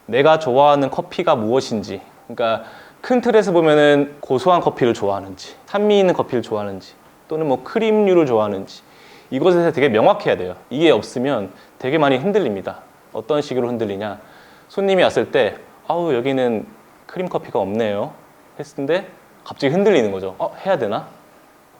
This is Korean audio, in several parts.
내가 좋아하는 커피가 무엇인지, 그러니까 큰 틀에서 보면은 고소한 커피를 좋아하는지, 산미 있는 커피를 좋아하는지, 또는 뭐 크림류를 좋아하는지, 이것에 대해서 되게 명확해야 돼요. 이게 없으면 되게 많이 흔들립니다. 어떤 식으로 흔들리냐, 손님이 왔을 때 아우 여기는 크림 커피가 없네요 했는데 갑자기 흔들리는 거죠. 해야 되나?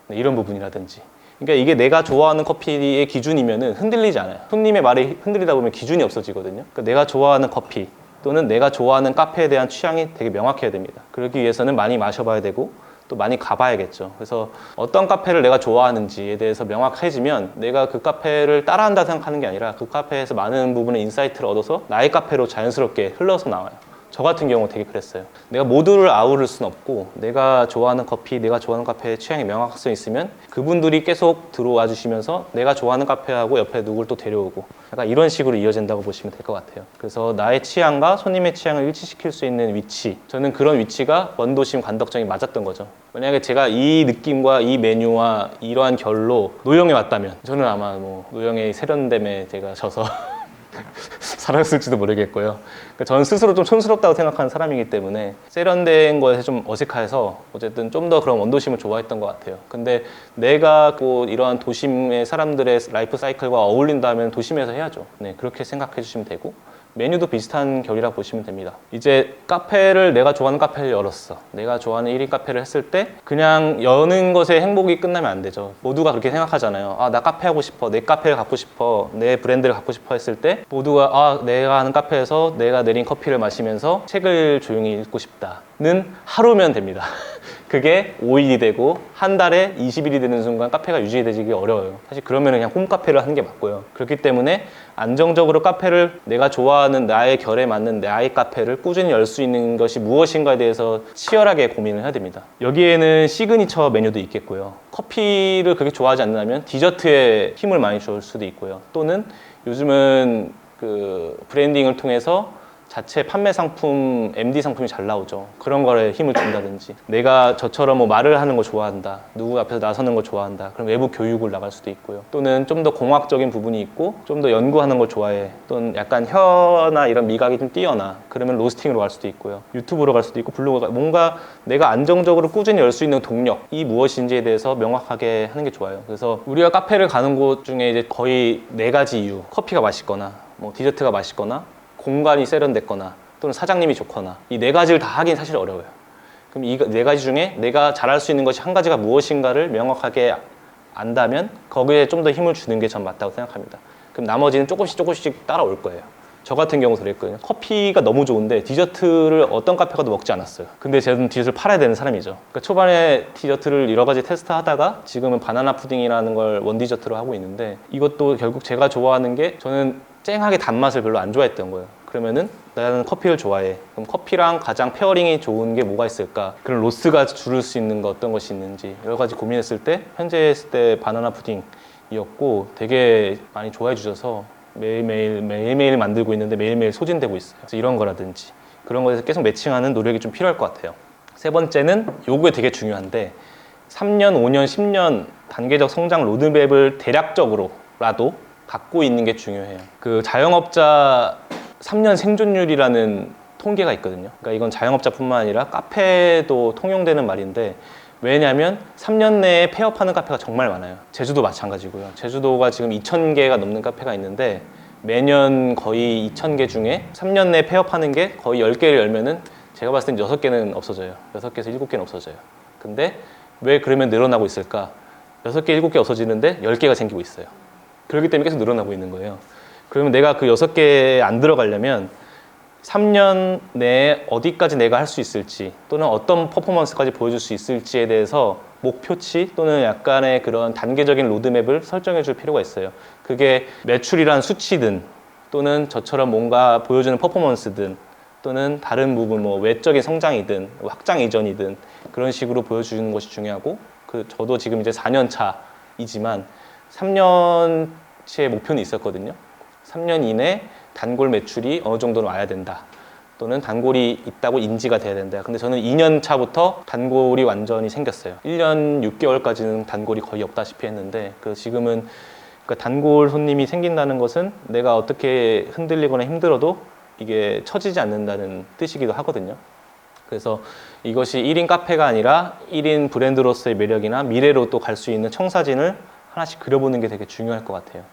네, 이런 부분이라든지. 그러니까 이게 내가 좋아하는 커피의 기준이면은 흔들리지 않아요. 손님의 말이 흔들리다 보면 기준이 없어지거든요. 그러니까 내가 좋아하는 커피 또는 내가 좋아하는 카페에 대한 취향이 되게 명확해야 됩니다. 그러기 위해서는 많이 마셔봐야 되고 또 많이 가봐야겠죠. 그래서 어떤 카페를 내가 좋아하는지에 대해서 명확해지면 내가 그 카페를 따라한다 생각하는 게 아니라 그 카페에서 많은 부분의 인사이트를 얻어서 나의 카페로 자연스럽게 흘러서 나와요. 저 같은 경우 되게 그랬어요. 내가 모두를 아우를 수는 없고 내가 좋아하는 커피, 내가 좋아하는 카페의 취향이 명확성이 있으면 그분들이 계속 들어와 주시면서 내가 좋아하는 카페하고 옆에 누굴 또 데려오고 약간 이런 식으로 이어진다고 보시면 될 것 같아요. 그래서 나의 취향과 손님의 취향을 일치시킬 수 있는 위치, 저는 그런 위치가 원도심 관덕정이 맞았던 거죠. 만약에 제가 이 느낌과 이 메뉴와 이러한 결로 노영에 왔다면 저는 아마 뭐 노영의 세련됨에 제가 져서 살았을지도 모르겠고요. 그러니까 저는 스스로 좀 촌스럽다고 생각하는 사람이기 때문에 세련된 거에서 좀 어색해서 어쨌든 좀 더 그런 원도심을 좋아했던 것 같아요. 근데 내가 꼭 이러한 도심의 사람들의 라이프 사이클과 어울린다면 도심에서 해야죠. 네, 그렇게 생각해 주시면 되고 메뉴도 비슷한 결이라 보시면 됩니다. 이제 카페를 내가 좋아하는 카페를 열었어. 내가 좋아하는 1인 카페를 했을 때 그냥 여는 것에 행복이 끝나면 안 되죠. 모두가 그렇게 생각하잖아요. 나 카페 하고 싶어. 내 카페를 갖고 싶어. 내 브랜드를 갖고 싶어 했을 때 모두가 내가 하는 카페에서 내가 내린 커피를 마시면서 책을 조용히 읽고 싶다는 하루면 됩니다. 그게 5일이 되고 한 달에 20일이 되는 순간 카페가 유지되기 어려워요. 사실 그러면 그냥 홈카페를 하는 게 맞고요. 그렇기 때문에 안정적으로 카페를 내가 좋아하는 나의 결에 맞는 나의 카페를 꾸준히 열 수 있는 것이 무엇인가에 대해서 치열하게 고민을 해야 됩니다. 여기에는 시그니처 메뉴도 있겠고요. 커피를 그렇게 좋아하지 않는다면 디저트에 힘을 많이 줄 수도 있고요. 또는 요즘은 그 브랜딩을 통해서 자체 판매 상품, MD 상품이 잘 나오죠. 그런 거에 힘을 준다든지 내가 저처럼 뭐 말을 하는 거 좋아한다, 누구 앞에서 나서는 거 좋아한다, 그럼 외부 교육을 나갈 수도 있고요. 또는 좀 더 공학적인 부분이 있고 좀 더 연구하는 걸 좋아해, 또는 약간 혀나 이런 미각이 좀 뛰어나, 그러면 로스팅으로 갈 수도 있고요. 유튜브로 갈 수도 있고 블로그가 뭔가 내가 안정적으로 꾸준히 열 수 있는 동력이 무엇인지에 대해서 명확하게 하는 게 좋아요. 그래서 우리가 카페를 가는 곳 중에 이제 거의 4가지 이유, 커피가 맛있거나 뭐 디저트가 맛있거나 공간이 세련됐거나 또는 사장님이 좋거나, 이 4가지를 다 하긴 사실 어려워요. 그럼 이 4가지 중에 내가 잘할 수 있는 것이 한 가지가 무엇인가를 명확하게 안다면 거기에 좀 더 힘을 주는 게 전 맞다고 생각합니다. 그럼 나머지는 조금씩 따라올 거예요. 저 같은 경우도 그랬거든요. 커피가 너무 좋은데 디저트를 어떤 카페 가도 먹지 않았어요. 근데 저는 디저트를 팔아야 되는 사람이죠. 그러니까 초반에 디저트를 여러 가지 테스트하다가 지금은 바나나 푸딩이라는 걸 원디저트로 하고 있는데, 이것도 결국 제가 좋아하는 게, 저는 쨍하게 단맛을 별로 안 좋아했던 거예요. 그러면은 나는 커피를 좋아해. 그럼 커피랑 가장 페어링이 좋은 게 뭐가 있을까? 그런 로스가 줄일 수 있는 거 어떤 것이 있는지 여러 가지 고민했을 때 현재 했을 때 바나나 푸딩이었고, 되게 많이 좋아해 주셔서 매일매일 만들고 있는데 매일매일 소진되고 있어요. 그래서 이런 거라든지 그런 거에서 계속 매칭하는 노력이 좀 필요할 것 같아요. 3번째는 요게 되게 중요한데 3년, 5년, 10년 단계적 성장 로드맵을 대략적으로라도 갖고 있는 게 중요해요. 그 자영업자 3년 생존율이라는 통계가 있거든요. 그러니까 이건 자영업자뿐만 아니라 카페도 통용되는 말인데, 왜냐하면 3년 내에 폐업하는 카페가 정말 많아요. 제주도 마찬가지고요. 제주도가 지금 2,000개가 넘는 카페가 있는데 매년 거의 2,000개 중에 3년 내에 폐업하는 게 거의 10개를 열면은 제가 봤을 땐 6개는 없어져요. 6개에서 7개는 없어져요. 근데 왜 그러면 늘어나고 있을까? 6개, 7개 없어지는데 10개가 생기고 있어요. 그렇기 때문에 계속 늘어나고 있는 거예요. 그러면 내가 그 6개에 안 들어가려면 3년 내에 어디까지 내가 할 수 있을지, 또는 어떤 퍼포먼스까지 보여줄 수 있을지에 대해서 목표치 또는 약간의 그런 단계적인 로드맵을 설정해 줄 필요가 있어요. 그게 매출이란 수치든 또는 저처럼 뭔가 보여주는 퍼포먼스든 또는 다른 부분 뭐 외적인 성장이든 확장 이전이든 그런 식으로 보여주는 것이 중요하고, 저도 지금 이제 4년 차이지만 3년치의 목표는 있었거든요. 3년 이내 단골 매출이 어느 정도는 와야 된다, 또는 단골이 있다고 인지가 돼야 된다. 근데 저는 2년 차부터 단골이 완전히 생겼어요. 1년 6개월까지는 단골이 거의 없다시피 했는데, 지금은 단골 손님이 생긴다는 것은 내가 어떻게 흔들리거나 힘들어도 이게 처지지 않는다는 뜻이기도 하거든요. 그래서 이것이 1인 카페가 아니라 1인 브랜드로서의 매력이나 미래로 또 갈 수 있는 청사진을 하나씩 그려보는 게 되게 중요할 것 같아요.